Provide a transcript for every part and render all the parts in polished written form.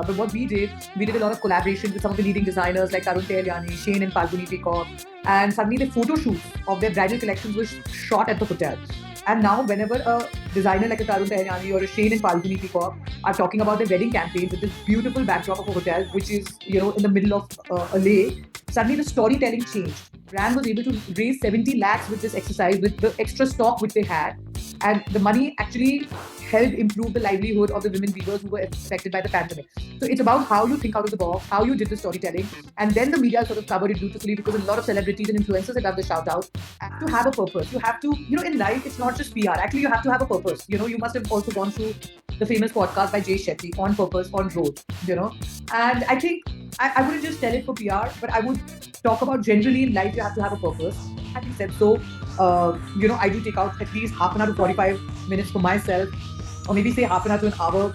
But what we did a lot of collaborations with some of the leading designers like Tarun Tehliani, Shane and Falguni Peacock. And suddenly the photo shoots of their bridal collections were shot at the hotel. And now whenever a designer like a Tarun Tehliani or a Shane and Falguni Peacock are talking about their wedding campaigns with this beautiful backdrop of a hotel, which is, in the middle of a lake, suddenly the storytelling changed. Brand was able to raise 70 lakhs with this exercise, with the extra stock which they had. And the money actually helped improve the livelihood of the women weavers who were affected by the pandemic. So it's about how you think out of the box, how you did the storytelling, and then the media sort of covered it beautifully because a lot of celebrities and influencers had done the shout out. To have a purpose, you have to, in life, it's not just PR. Actually, you have to have a purpose. You must have also gone through the famous podcast by Jay Shetty, On Purpose, On Road. And I think I wouldn't just tell it for PR, but I would talk about generally in life, you have to have a purpose. Having said so, I do take out at least half an hour to 45 minutes for myself, or maybe say half an hour to an hour.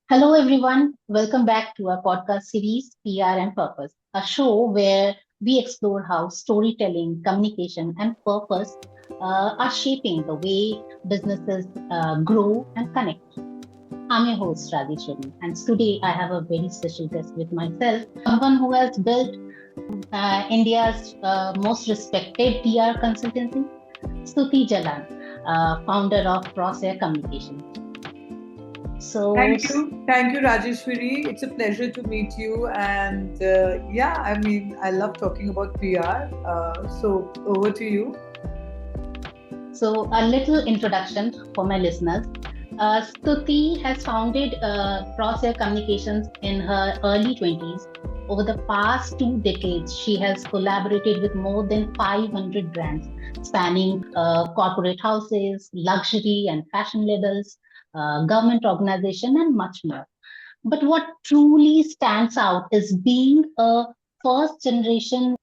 Hello, everyone. Welcome back to our podcast series, PR and Purpose, a show where we explore how storytelling, communication, and purpose are shaping the way businesses grow and connect. I'm your host, Radheshwari, and today I have a very special guest with myself, someone who has built India's most respected PR consultancy, Stuti Jalan, founder of Crosshairs Communication. So thank you, Rajeshwari. It's a pleasure to meet you, and I love talking about PR. So over to you. So a little introduction for my listeners. Stuti has founded Crosshairs Communications in her early 20s. Over the past 2 decades, she has collaborated with more than 500 brands, spanning corporate houses, luxury and fashion labels, government organization, and much more. But what truly stands out is being a first generation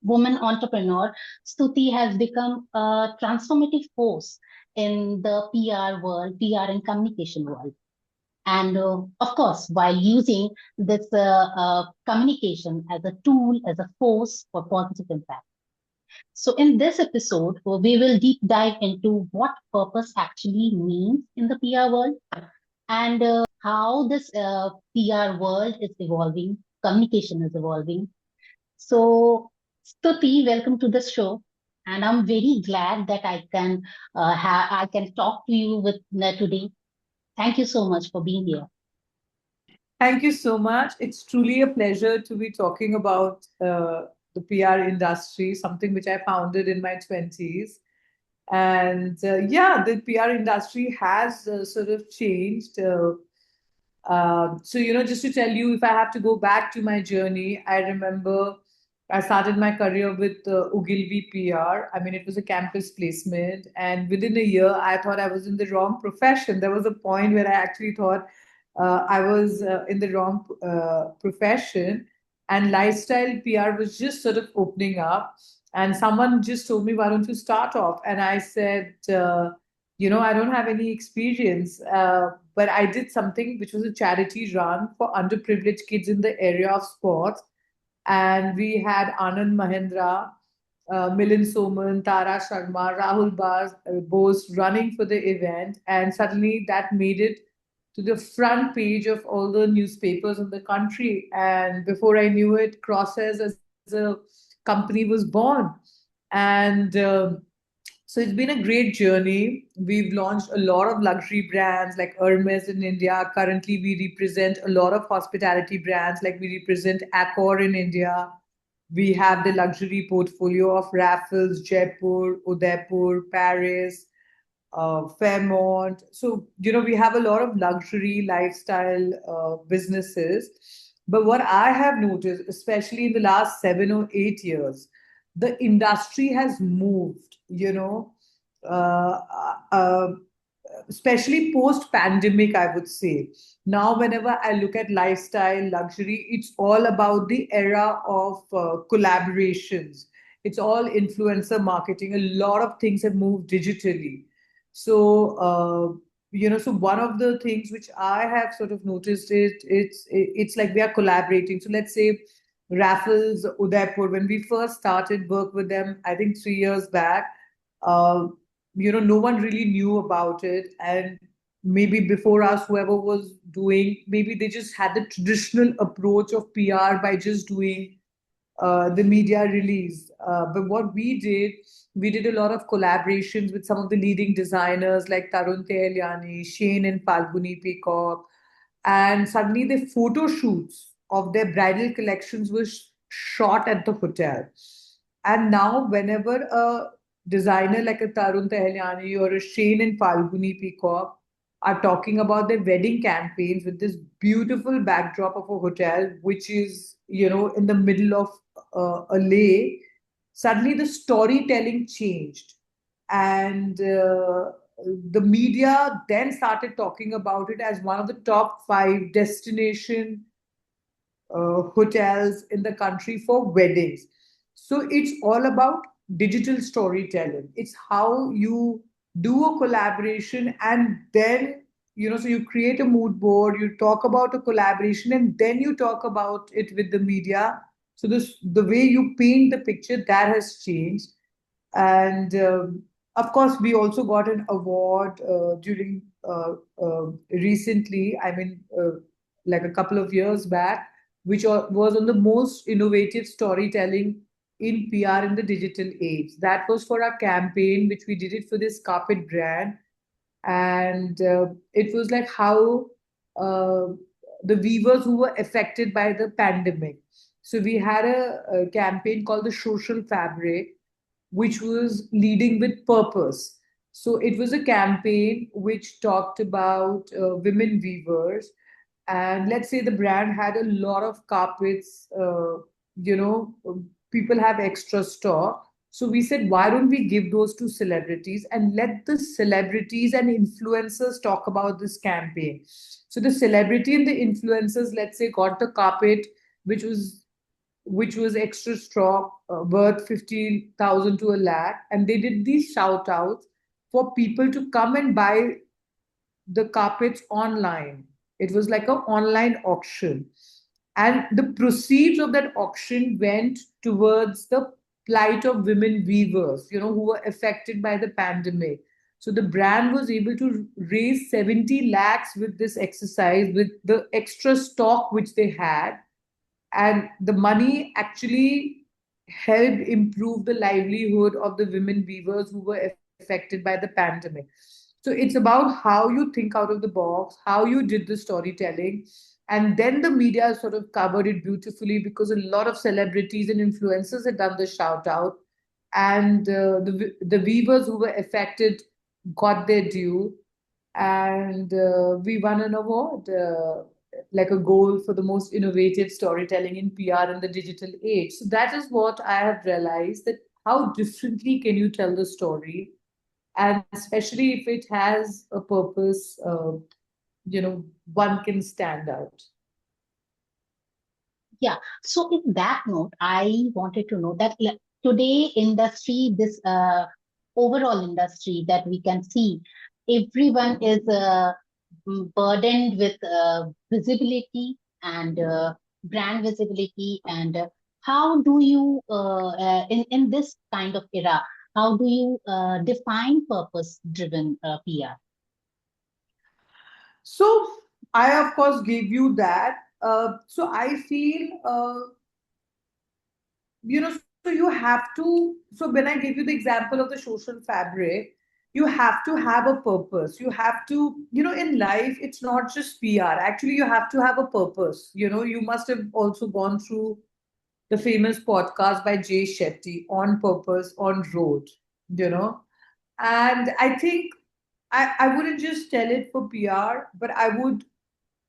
woman entrepreneur. Stuti has become a transformative force in the PR world, PR and communication world. And of course, while using this communication as a tool, as a force for positive impact. So in this episode, we will deep dive into what purpose actually means in the PR world and how this PR world is evolving, communication is evolving. So Stuti, welcome to the show. And I'm very glad that I can talk to you with today. Thank you so much for being here. Thank you so much. It's truly a pleasure to be talking about the PR industry, something which I founded in my 20s. And the PR industry has sort of changed. Just to tell you, if I have to go back to my journey, I remember I started my career with Ogilvy PR. I mean, it was a campus placement. And within a year, I thought I was in the wrong profession. There was a point where I actually thought I was in the wrong profession. And lifestyle PR was just sort of opening up. And someone just told me, why don't you start off? And I said, I don't have any experience, but I did something which was a charity run for underprivileged kids in the area of sports. And we had Anand Mahendra, Milind Soman, Tara Sharma, Rahul Bose running for the event. And suddenly that made it to the front page of all the newspapers in the country. And before I knew it, Crosshairs as a company was born. And so it's been a great journey. We've launched a lot of luxury brands like Hermes in India. Currently, we represent a lot of hospitality brands, like we represent Accor in India. We have the luxury portfolio of Raffles, Jaipur, Udaipur, Paris, Fairmont. So, we have a lot of luxury lifestyle businesses. But what I have noticed, especially in the last 7 or 8 years, the industry has moved, uh, uh, especially post pandemic, I would say. Now, whenever I look at lifestyle, luxury, it's all about the era of collaborations. It's all influencer marketing. A lot of things have moved digitally. So one of the things which I have sort of noticed is it's like we are collaborating. So let's say Raffles, Udaipur, when we first started work with them, I think 3 years back, uh, no one really knew about it. And maybe before us, whoever was doing, maybe they just had the traditional approach of PR by just doing the media release. But what we did a lot of collaborations with some of the leading designers like Tarun Tehliani, Shane and Falguni Peacock. And suddenly the photo shoots of their bridal collections were shot at the hotel. And now, whenever a designer like a Tarun Tehliani or a Shane and Falguni Peacock are talking about their wedding campaigns with this beautiful backdrop of a hotel, which is, in the middle of a lake, suddenly the storytelling changed. And the media then started talking about it as one of the top five destination hotels in the country for weddings. So it's all about digital storytelling. It's how you do a collaboration and then, so you create a mood board, you talk about a collaboration, and then you talk about it with the media. So the way you paint the picture, that has changed. And of course, we also got an award during recently, like a couple of years back, which was on the most innovative storytelling in PR in the digital age. That was for our campaign, which we did it for this carpet brand. And it was like how uh, the weavers who were affected by the pandemic. So we had a campaign called the Social Fabric, which was leading with purpose. So it was a campaign which talked about women weavers. And let's say the brand had a lot of carpets, people have extra stock. So we said, why don't we give those to celebrities and let the celebrities and influencers talk about this campaign? So the celebrity and the influencers, let's say, got the carpet, which was extra strong, worth 50,000 to a lakh. And they did these shout outs for people to come and buy the carpets online. It was like an online auction. And the proceeds of that auction went towards the plight of women weavers, who were affected by the pandemic. So the brand was able to raise 70 lakhs with this exercise, with the extra stock which they had, and the money actually helped improve the livelihood of the women weavers who were affected by the pandemic. So it's about how you think out of the box, how you did the storytelling, and then the media sort of covered it beautifully because a lot of celebrities and influencers had done the shout out, and the weavers who were affected got their due, and we won an award, like a goal for the most innovative storytelling in PR in the digital age. So that is what I have realized, that how differently can you tell the story, and especially if it has a purpose, one can stand out. Yeah. So in that note, I wanted to know that today industry, this overall industry that we can see, everyone is burdened with visibility and brand visibility. And how do you, in this kind of era, how do you define purpose-driven PR? So I, of course, gave you that. So I feel, so you have to. So when I give you the example of the social fabric, you have to have a purpose. You have to, in life, it's not just PR. Actually, you have to have a purpose. You must have also gone through the famous podcast by Jay Shetty, On Purpose, On Road, you know. And I think I wouldn't just tell it for PR, but I would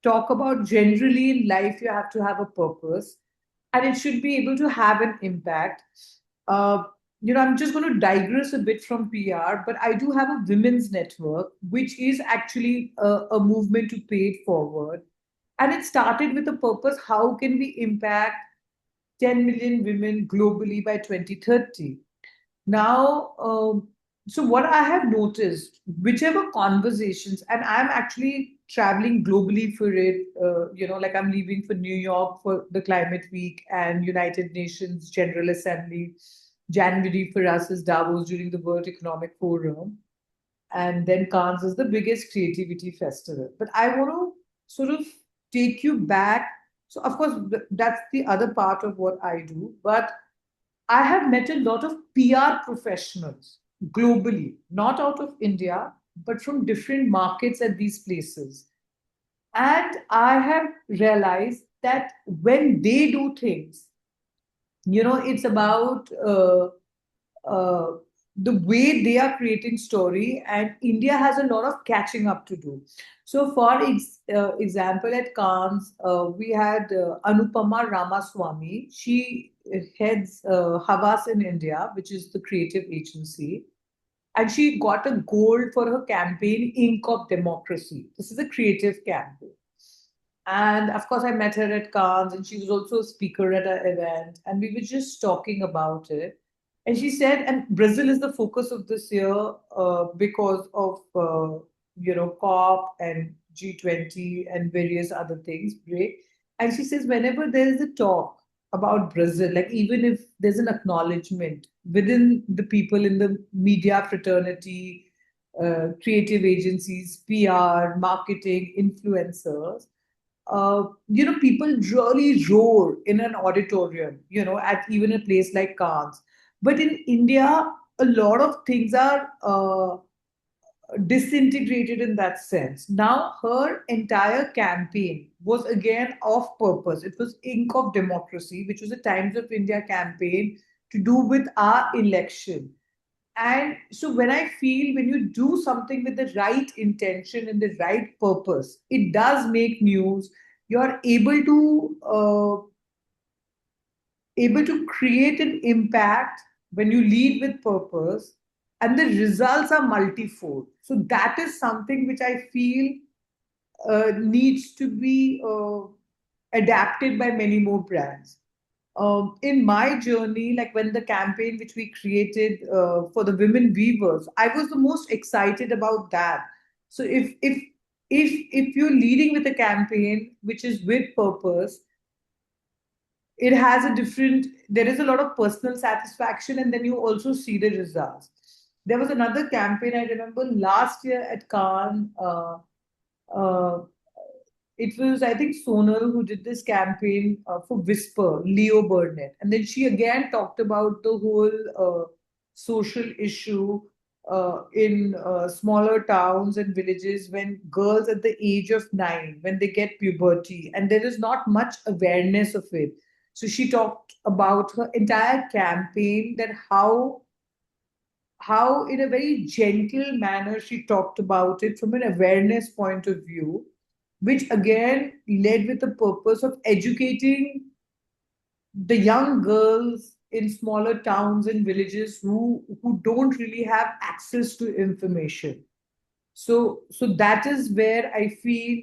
talk about generally in life, you have to have a purpose and it should be able to have an impact. Uh, I'm just going to digress a bit from PR, but I do have a women's network, which is actually a movement to pay it forward. And it started with a purpose: how can we impact 10 million women globally by 2030? Now, so what I have noticed, whichever conversations, and I'm actually traveling globally for it, like I'm leaving for New York for the Climate Week and United Nations General Assembly. January for us is Davos during the World Economic Forum. And then Cannes is the biggest creativity festival. But I want to sort of take you back. So, of course, that's the other part of what I do. But I have met a lot of PR professionals globally, not out of India, but from different markets at these places. And I have realized that when they do things, it's about uh, the way they are creating story, and India has a lot of catching up to do. So for example, at Cannes, we had Anupama Ramaswamy. She heads Havas in India, which is the creative agency, and she got a gold for her campaign Ink of Democracy. This is a creative campaign. And of course, I met her at Cannes, and she was also a speaker at an event, and we were just talking about it. And she said, and Brazil is the focus of this year because of COP and G20 and various other things. Great. And she says, whenever there is a talk about Brazil, like even if there's an acknowledgement within the people in the media fraternity, creative agencies, PR, marketing, influencers, people really roar in an auditorium, at even a place like Cannes. But in India, a lot of things are disintegrated in that sense. Now, her entire campaign was again off purpose. It was Ink of Democracy, which was a Times of India campaign to do with our election. And so when I feel when you do something with the right intention and the right purpose, it does make news. You're able to create an impact when you lead with purpose, and the results are multifold. So that is something which I feel needs to be adapted by many more brands. In my journey, like when the campaign which we created for the women weavers, I was the most excited about that. So if you're leading with a campaign which is with purpose, it has a different. There is a lot of personal satisfaction, and then you also see the results. There was another campaign I remember last year at Cannes. Uh, it was, I think, Sonal who did this campaign for Whisper, Leo Burnett. And then she again talked about the whole social issue in smaller towns and villages when girls at the age of 9, when they get puberty, and there is not much awareness of it. So she talked about her entire campaign, that how in a very gentle manner she talked about it from an awareness point of view, which again led with the purpose of educating the young girls in smaller towns and villages who don't really have access to information. So that is where I feel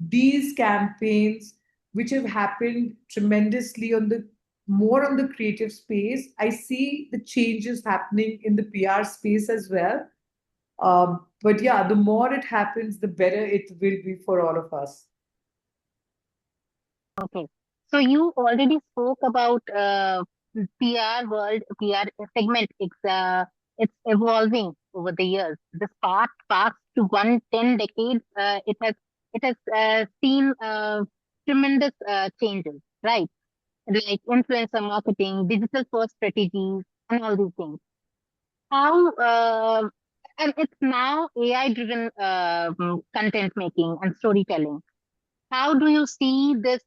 these campaigns, which have happened tremendously on the more on the creative space, I see the changes happening in the PR space as well. But yeah, the more it happens, the better it will be for all of us. Okay. So you already spoke about PR world, PR segment. It's evolving over the years. This past to 110 decades, it has seen tremendous changes, right? Like influencer marketing, digital first strategies, and all these things. How and it's now AI driven content making and storytelling. How do you see this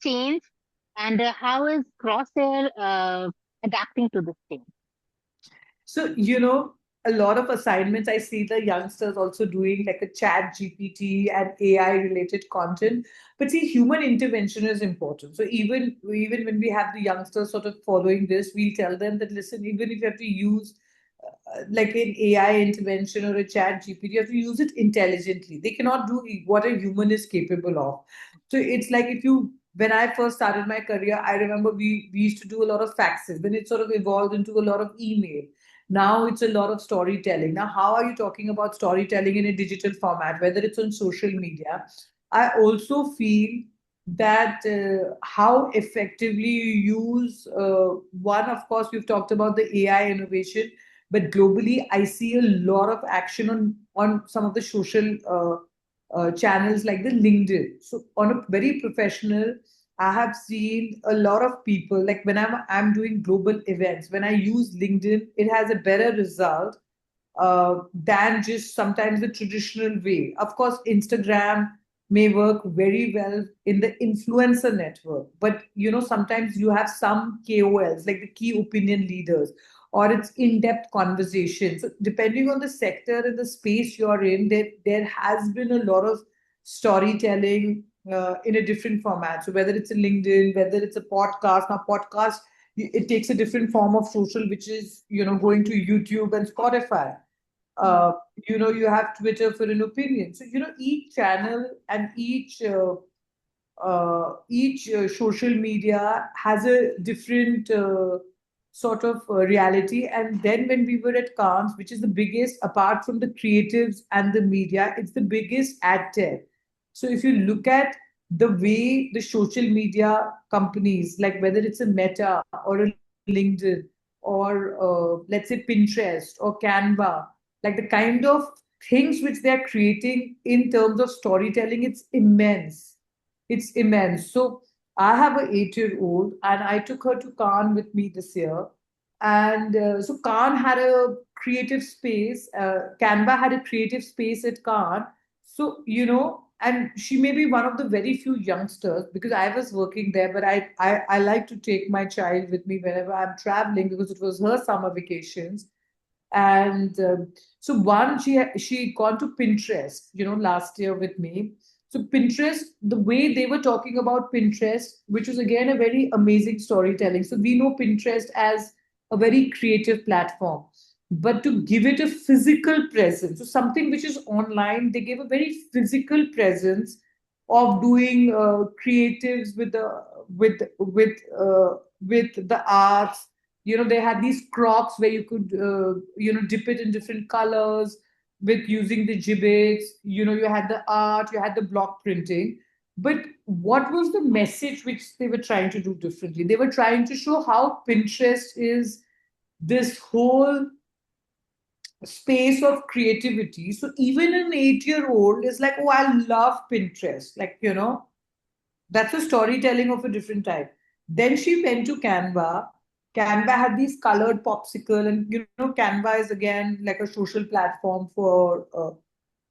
change, and how is Crosshair adapting to this change? So, a lot of assignments I see the youngsters also doing, like a chat GPT and AI related content. But see, human intervention is important. So even when we have the youngsters sort of following this, we tell them that listen, even if you have to use like an AI intervention or a chat GPT, you have to use it intelligently. They cannot do what a human is capable of. So it's like when I first started my career, I remember we used to do a lot of faxes. Then it sort of evolved into a lot of email. Now it's a lot of storytelling. Now, how are you talking about storytelling in a digital format, whether it's on social media? I also feel that how effectively you use one, of course, we've talked about the AI innovation, but globally, I see a lot of action on some of the social channels like the LinkedIn. So on a very professional, I have seen a lot of people like when I'm doing global events. When I use LinkedIn, it has a better result than just sometimes the traditional way. Of course, Instagram may work very well in the influencer network, but sometimes you have some KOLs like the key opinion leaders, or it's in-depth conversation. So depending on the sector and the space you're in, there has been a lot of storytelling in a different format. So whether it's a LinkedIn, whether it's a podcast. Now podcast, it takes a different form of social, which is going to YouTube and Spotify. uh, you have Twitter for an opinion. So each channel and each social media has a different sort of reality. And then when we were at Cannes, which is the biggest, apart from the creatives and the media, it's the biggest ad tech. So if you look at the way the social media companies, like whether it's a Meta or a LinkedIn or let's say Pinterest or Canva, like the kind of things which they're creating in terms of storytelling, it's immense. It's immense. So I have an 8-year-old, and I took her to Cannes with me this year. And so Cannes had a creative space. Canva had a creative space at Cannes. So and she may be one of the very few youngsters, because I was working there, but I like to take my child with me whenever I'm traveling, because it was her summer vacations. And so one, she'd gone to Pinterest, last year with me. So Pinterest, the way they were talking about Pinterest, which was again a very amazing storytelling. So we know Pinterest as a very creative platform, but to give it a physical presence, so something which is online, they gave a very physical presence of doing creatives with the arts. They had these crops where you could dip it in different colors with using the gibbets. You had the art, you had the block printing. But what was the message which they were trying to do differently? They were trying to show how Pinterest is this whole space of creativity. So even an 8-year-old is like, oh, I love Pinterest. Like, that's a storytelling of a different type. Then she went to Canva. Canva had these colored popsicle, and Canva is again like a social platform for.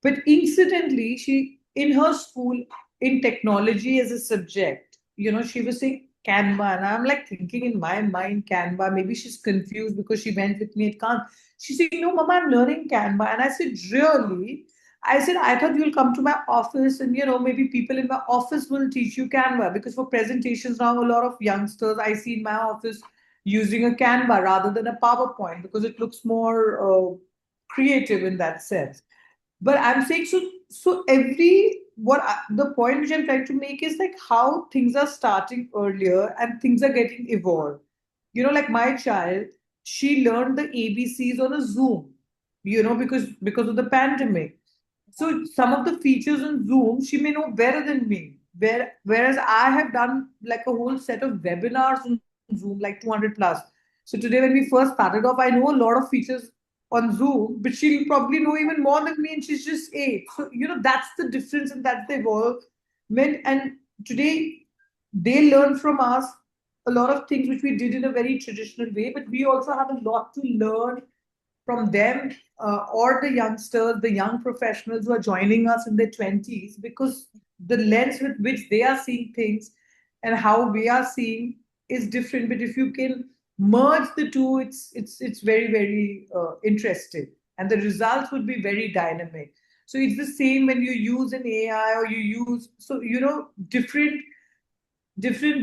But incidentally, she in her school in technology as a subject, she was saying Canva, and I'm like thinking in my mind Canva. Maybe she's confused because she went with me at Canva. She's saying, "No, Mama, I'm learning Canva," and I said, "Really?" I said, I thought you'll come to my office and, maybe people in my office will teach you Canva, because for presentations now, a lot of youngsters I see in my office using a Canva rather than a PowerPoint, because it looks more creative in that sense. But I'm saying, so every the point which I'm trying to make is like how things are starting earlier and things are getting evolved. Like my child, she learned the ABCs on a Zoom, because of the pandemic. So some of the features in Zoom, she may know better than me. Whereas I have done like a whole set of webinars on Zoom, like 200 plus. So today, when we first started off, I know a lot of features on Zoom, but she'll probably know even more than me, and she's just 8. So that's the difference, and that's the evolvement. And today, they learn from us a lot of things which we did in a very traditional way, but we also have a lot to learn from them, or the youngsters, the young professionals who are joining us in their 20s, because the lens with which they are seeing things and how we are seeing is different. But if you can merge the two, it's very, very interesting, and the results would be very dynamic. So it's the same when you use an AI, or you use, so different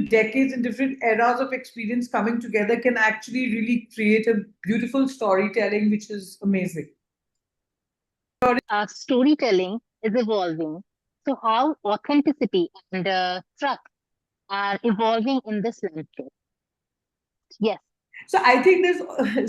decades and different eras of experience coming together can actually really create a beautiful storytelling, which is amazing. Storytelling is evolving. So, how authenticity and trust are evolving in this landscape? Yes. So I think there's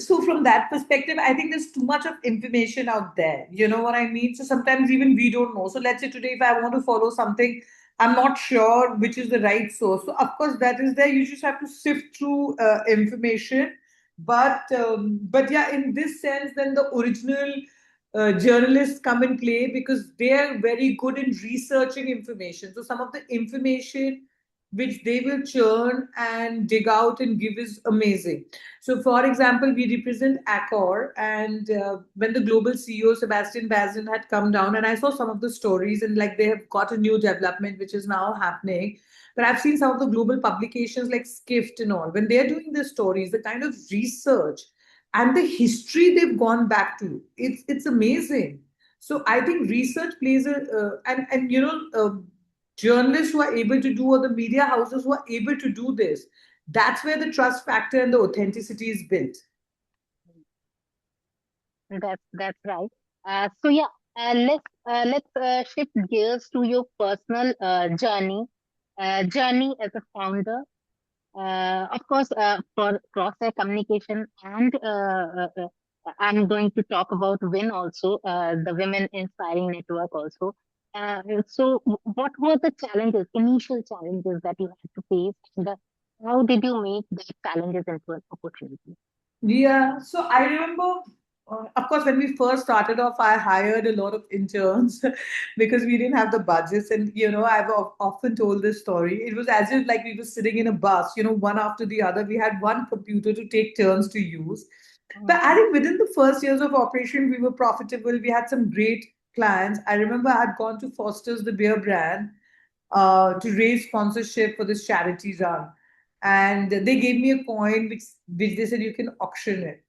so from that perspective, I think there's too much of information out there. You know what I mean? So sometimes even we don't know. So let's say today, if I want to follow something, I'm not sure which is the right source. So of course that is there. You just have to sift through information. But yeah, in this sense, then the original journalists come in play because they are very good in researching information. So some of the information which they will churn and dig out and give is amazing. So, for example, we represent Accor, and when the global CEO Sebastian Bazin had come down, and I saw some of the stories, and like they have got a new development which is now happening. But I've seen some of the global publications like Skift and all. When they're doing the stories, the kind of research and the history they've gone back to, it's amazing. So I think research plays a and journalists who are able to do, or the media houses who are able to do this, that's where the trust factor and the authenticity is built. That's right. So yeah, let's shift gears to your personal journey as a founder. Of course, for cross-site communication, and I'm going to talk about WIN also, the Women Inspiring Network also. What were the challenges, initial challenges that you had to face, and how did you make those challenges into an opportunity? Yeah, so I remember, of course, when we first started off, I hired a lot of interns because we didn't have the budgets. And, I've often told this story. It was as if like we were sitting in a bus, one after the other. We had one computer to take turns to use. But I think within the first years of operation, we were profitable. We had some great clients. I remember I had gone to Foster's, the beer brand, to raise sponsorship for this charity run. And they gave me a coin which they said you can auction it.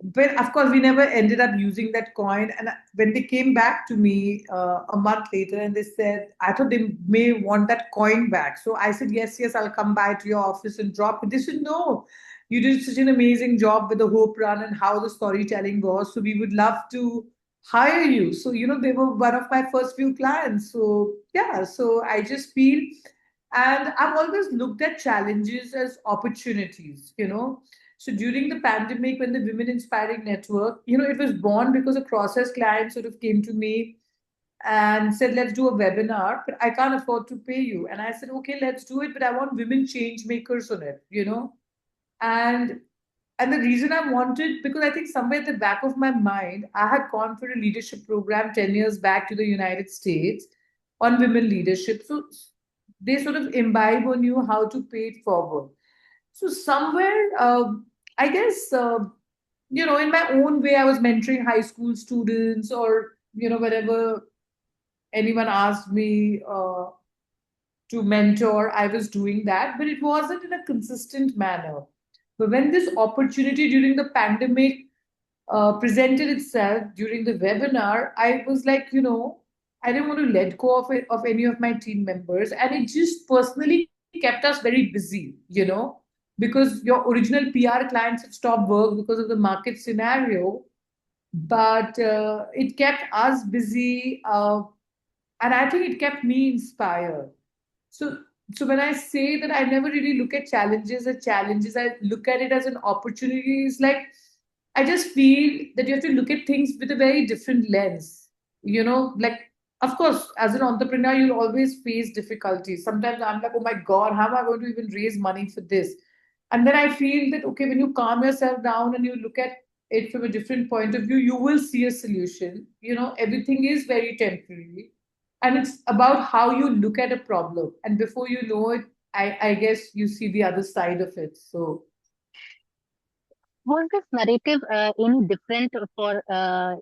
But of course, we never ended up using that coin. And when they came back to me a month later and they said, I thought they may want that coin back. So I said, yes, yes, I'll come by to your office and drop it. They said, no, you did such an amazing job with the Hope Run and how the storytelling was. So we would love to hire you. So, they were one of my first few clients. So, yeah, so I just feel, and I've always looked at challenges as opportunities. So during the pandemic, when the Women Inspiring Network, it was born because a Crosshairs client sort of came to me and said, let's do a webinar, but I can't afford to pay you. And I said, okay, let's do it, but I want women change makers on it. And and the reason I wanted, because I think somewhere at the back of my mind, I had gone for a leadership program 10 years back to the United States on women leadership. So they sort of imbibe on you how to pay it forward. So somewhere, I guess, in my own way, I was mentoring high school students, or, whenever anyone asked me to mentor, I was doing that, but it wasn't in a consistent manner. But when this opportunity during the pandemic presented itself during the webinar, I was like, I didn't want to let go of it, of any of my team members, and it just personally kept us very busy, because your original PR clients had stopped work because of the market scenario, but it kept us busy, and I think it kept me inspired. So, so when I say that I never really look at challenges as challenges, I look at it as an opportunity. It's like I just feel that you have to look at things with a very different lens. Like, of course, as an entrepreneur, you'll always face difficulties. Sometimes I'm like, oh my God, how am I going to even raise money for this? And then I feel that, okay, when you calm yourself down and you look at it from a different point of view, you will see a solution. Everything is very temporary. And it's about how you look at a problem. And before you know it, I guess you see the other side of it. So, Was this narrative any different for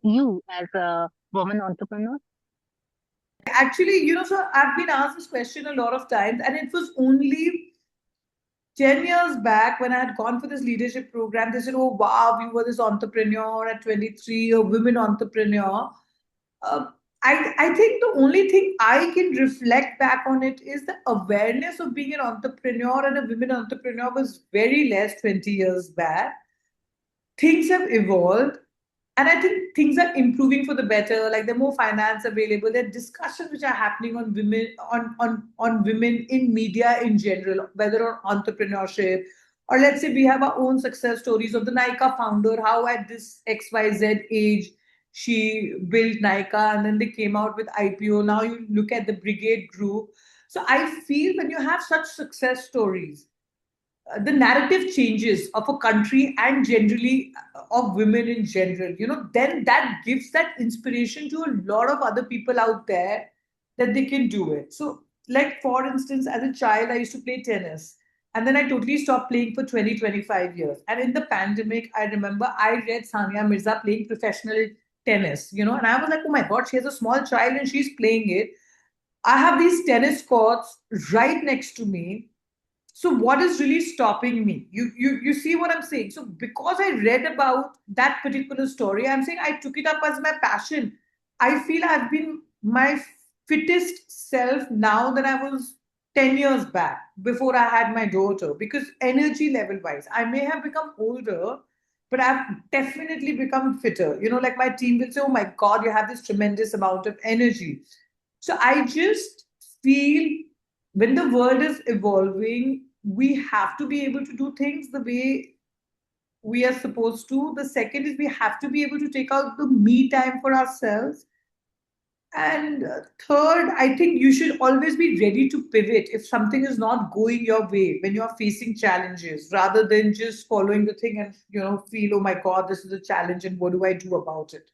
you as a woman entrepreneur? actually, so I've been asked this question a lot of times, and it was only 10 years back when I had gone for this leadership program. They said, oh, wow, you were this entrepreneur at 23, a women entrepreneur. Uh, I think the only thing I can reflect back on it is the awareness of being an entrepreneur and a women entrepreneur was very less 20 years back. Things have evolved, and I think things are improving for the better. Like there are more finance available, there are discussions which are happening on women, on women in media in general, whether on entrepreneurship, or let's say we have our own success stories of the Nika founder, how at this XYZ age she built Nika and then they came out with IPO. Now you look at the Brigade Group. So I feel when you have such success stories, the narrative changes of a country and generally of women in general, then that gives that inspiration to a lot of other people out there that they can do it. So, like for instance, as a child, I used to play tennis. And then I totally stopped playing for 20, 25 years. And in the pandemic, I remember I read Sania Mirza playing professional tennis, and I was like, oh my God, she has a small child and she's playing it. I have these tennis courts right next to me. So what is really stopping me? You see what I'm saying? So because I read about that particular story, I'm saying I took it up as my passion. I feel I've been my fittest self now than I was 10 years back before I had my daughter, because energy level wise I may have become older, but I've definitely become fitter. Like my team will say, oh my God, you have this tremendous amount of energy. So I just feel when the world is evolving, we have to be able to do things the way we are supposed to. The second is we have to be able to take out the me time for ourselves. And third, I think you should always be ready to pivot if something is not going your way when you're facing challenges, rather than just following the thing and feel, oh my God, this is a challenge and what do I do about it?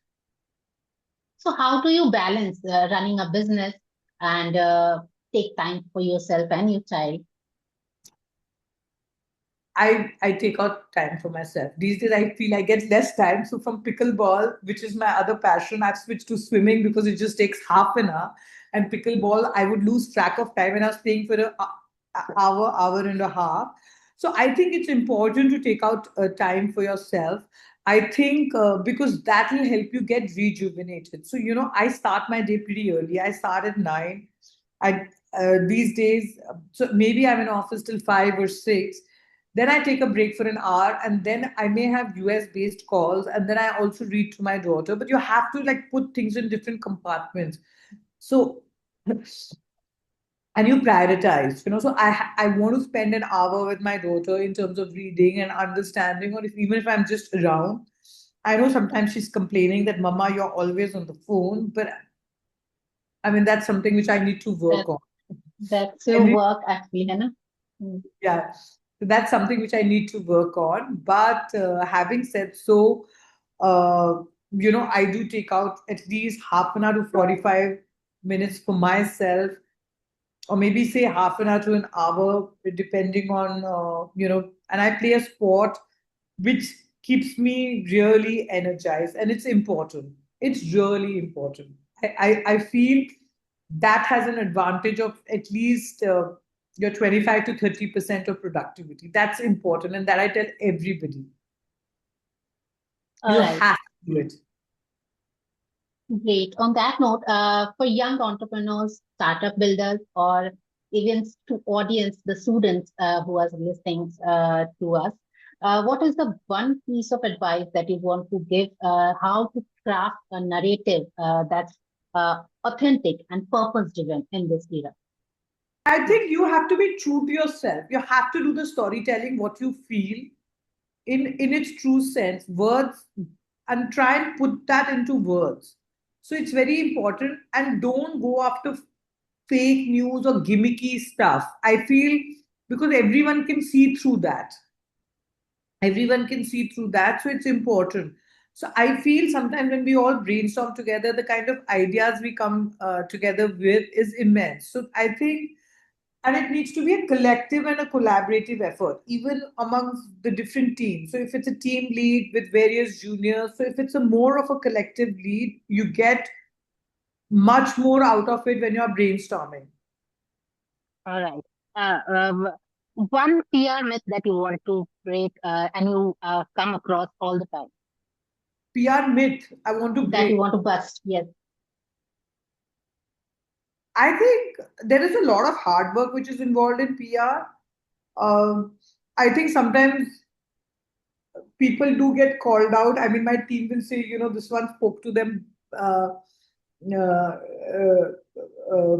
So, how do you balance running a business and take time for yourself and your child? I take out time for myself. These days I feel I get less time. So from pickleball, which is my other passion, I've switched to swimming because it just takes half an hour. And pickleball, I would lose track of time when I was playing for an hour, hour and a half. So I think it's important to take out time for yourself. I think because that will help you get rejuvenated. So I start my day pretty early. I start at 9. I these days, so maybe I'm in office till 5 or 6. Then I take a break for an hour, and then I may have US based calls, and then I also read to my daughter. But you have to like put things in different compartments. So, and you prioritize, So I want to spend an hour with my daughter in terms of reading and understanding, or even if I'm just around. I know sometimes she's complaining that, Mama, you're always on the phone, but I mean, that's something which I need to work That on. that's your Every work, actually, Hannah. Yeah, so that's something which I need to work on. But having said so, I do take out at least half an hour to 45 minutes for myself, or maybe say half an hour to an hour, depending on, and I play a sport which keeps me really energized, and it's important. It's really important. I feel that has an advantage of at least your 25 to 30% of productivity. That's important, and that I tell everybody. All You right. have to do it. Great. On that note, for young entrepreneurs, startup builders, or even to audience, the students who are listening to us, what is the one piece of advice that you want to give? How to craft a narrative that's authentic and purpose-driven in this era? I think you have to be true to yourself. You have to do the storytelling, what you feel in its true sense, words, and try and put that into words. So it's very important, and don't go after fake news or gimmicky stuff. I feel because everyone can see through that. Everyone can see through that, so it's important. So I feel sometimes when we all brainstorm together, the kind of ideas we come together with is immense. So I think, and it needs to be a collective and a collaborative effort, even amongst the different teams. So if it's a team lead with various juniors, so if it's a more of a collective lead, you get much more out of it when you're brainstorming. All right. One PR myth that you want to break and you come across all the time PR myth I want to that you break. want to bust. Yes. I think there is a lot of hard work which is involved in PR. I think sometimes people do get called out. I mean, my team will say, this one spoke to them, uh, uh, uh,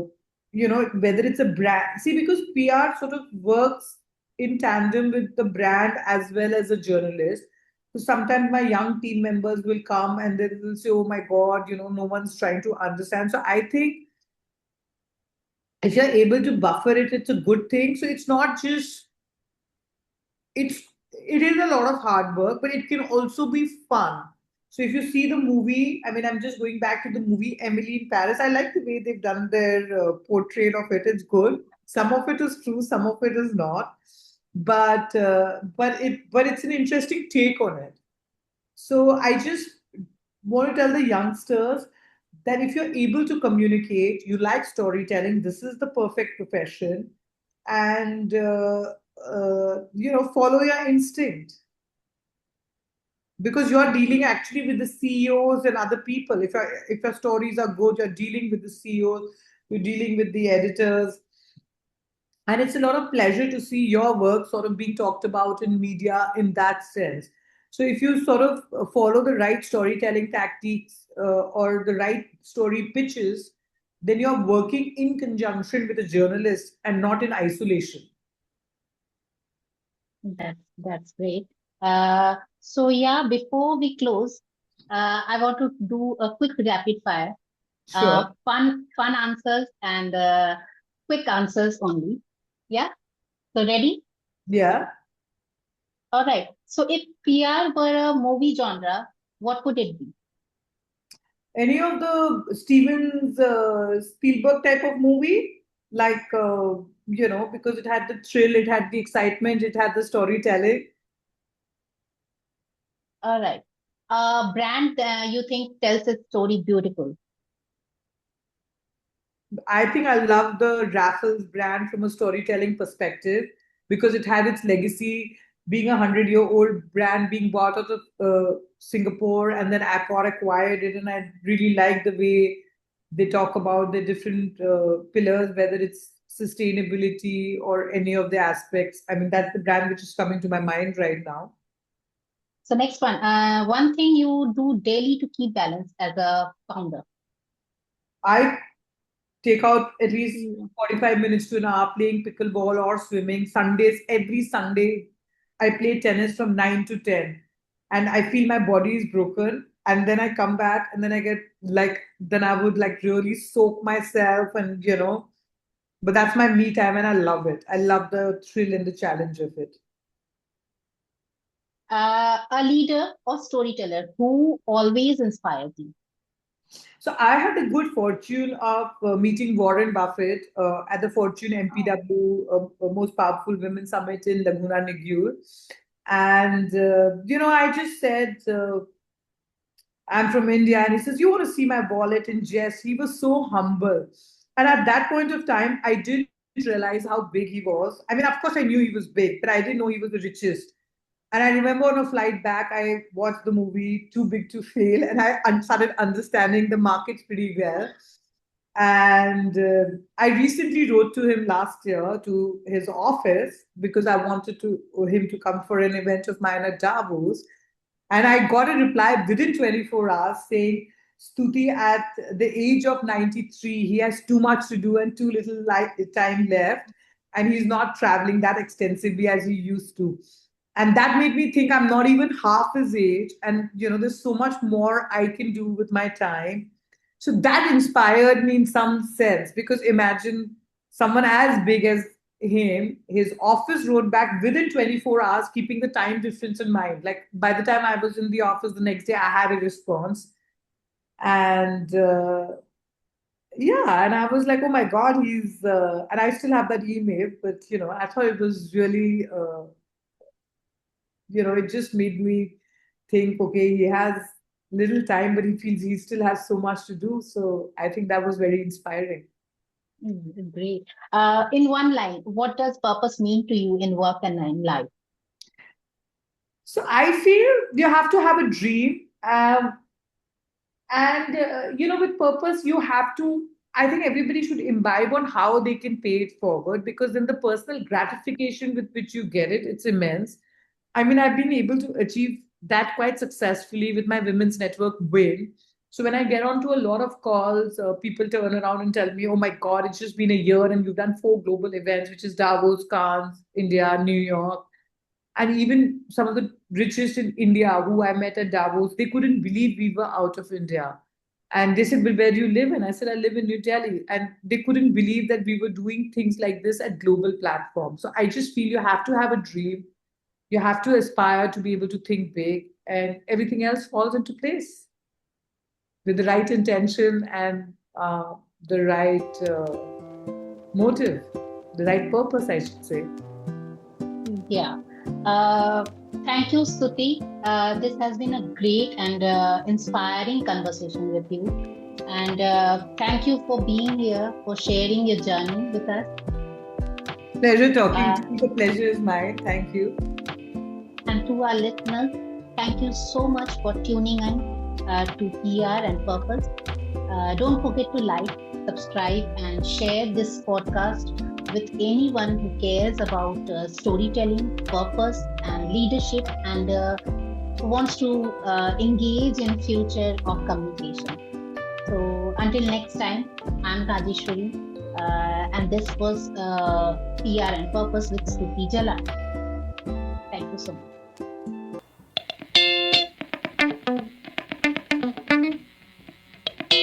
whether it's a brand. See, because PR sort of works in tandem with the brand as well as a journalist. So sometimes my young team members will come and they will say, oh my God, no one's trying to understand. So I think if you're able to buffer it, it's a good thing. So it's not just it's it is a lot of hard work, but it can also be fun. So if you see the movie, I mean, I'm just going back to the movie Emily in Paris. I like the way they've done their portrait of it. It's good. Some of it is true, some of it is not. But it's an interesting take on it. So I just want to tell the youngsters that if you're able to communicate, you like storytelling, this is the perfect profession, and follow your instinct because you're dealing actually with the CEOs and other people. If your stories are good, you're dealing with the CEOs, you're dealing with the editors, and it's a lot of pleasure to see your work sort of being talked about in media in that sense. So if you sort of follow the right storytelling tactics or the right story pitches, then you're working in conjunction with a journalist and not in isolation. That's great. So yeah, before we close, I want to do a quick rapid fire. Sure. Fun answers and quick answers only. Yeah. So ready? Yeah. All right. So if PR were a movie genre, what would it be? Any of the Stevens Spielberg type of movie, like because it had the thrill, it had the excitement, it had the storytelling. All right. Brand you think tells its story beautiful. I think I love the Raffles brand from a storytelling perspective because it had its legacy being 100-year-old brand being bought out of Singapore, and then Accor acquired it, and I really like the way they talk about the different pillars, whether it's sustainability or any of the aspects. I mean, that's the brand which is coming to my mind right now. So next one. One thing you do daily to keep balance as a founder. I take out at least 45 minutes to an hour playing pickleball or swimming. Sundays, every Sunday, I play tennis from 9 to 10. And I feel my body is broken. And then I come back and then I get like, then I would like really soak myself but that's my me time and I love it. I love the thrill and the challenge of it. A leader or storyteller who always inspires you. So I had the good fortune of meeting Warren Buffett at the Fortune MPW Most Powerful Women Summit in Laguna Niguel. And, I just said, I'm from India. And he says, you want to see my wallet? And Jess, he was so humble. And at that point of time, I didn't realize how big he was. I mean, of course, I knew he was big, but I didn't know he was the richest. And I remember on a flight back, I watched the movie Too Big to Fail, and I started understanding the markets pretty well. And I recently wrote to him last year to his office because I wanted him to come for an event of mine at Davos. And I got a reply within 24 hours saying, Stuti, at the age of 93, he has too much to do and too little time left. And he's not traveling that extensively as he used to. And that made me think I'm not even half his age. And, there's so much more I can do with my time. So that inspired me in some sense because imagine someone as big as him, his office wrote back within 24 hours, keeping the time difference in mind. Like by the time I was in the office the next day, I had a response. And yeah, and I was like, oh my God, and I still have that email, but I thought it was really, it just made me think, okay, he has little time, but he feels he still has so much to do. So I think that was very inspiring. Great. In one line, what does purpose mean to you in work and in life? So I feel you have to have a dream. And, with purpose, you have to, I think everybody should imbibe on how they can pay it forward because then the personal gratification with which you get it, it's immense. I mean, I've been able to achieve that quite successfully with my women's network win. So when I get onto a lot of calls, people turn around and tell me, "Oh my God, it's just been a year and you've done 4 global events, which is Davos, Cannes, India, New York." And even some of the richest in India who I met at Davos, they couldn't believe we were out of India. And they said, "Well, where do you live?" And I said, "I live in New Delhi." And they couldn't believe that we were doing things like this at global platforms. So I just feel you have to have a dream. You have to aspire to be able to think big, and everything else falls into place with the right intention and the right motive, the right purpose, I should say. Yeah. Uh, Thank you, Stuti. This has been a great and inspiring conversation with you. And thank you for being here, for sharing your journey with us. Pleasure talking to you. The pleasure is mine. Thank you. And to our listeners, thank you so much for tuning in to PR and Purpose. Don't forget to like, subscribe, and share this podcast with anyone who cares about storytelling, purpose, and leadership, and who wants to engage in future of communication. So until next time, I'm Rajeshwari, and this was PR and Purpose with Stuti Jalan.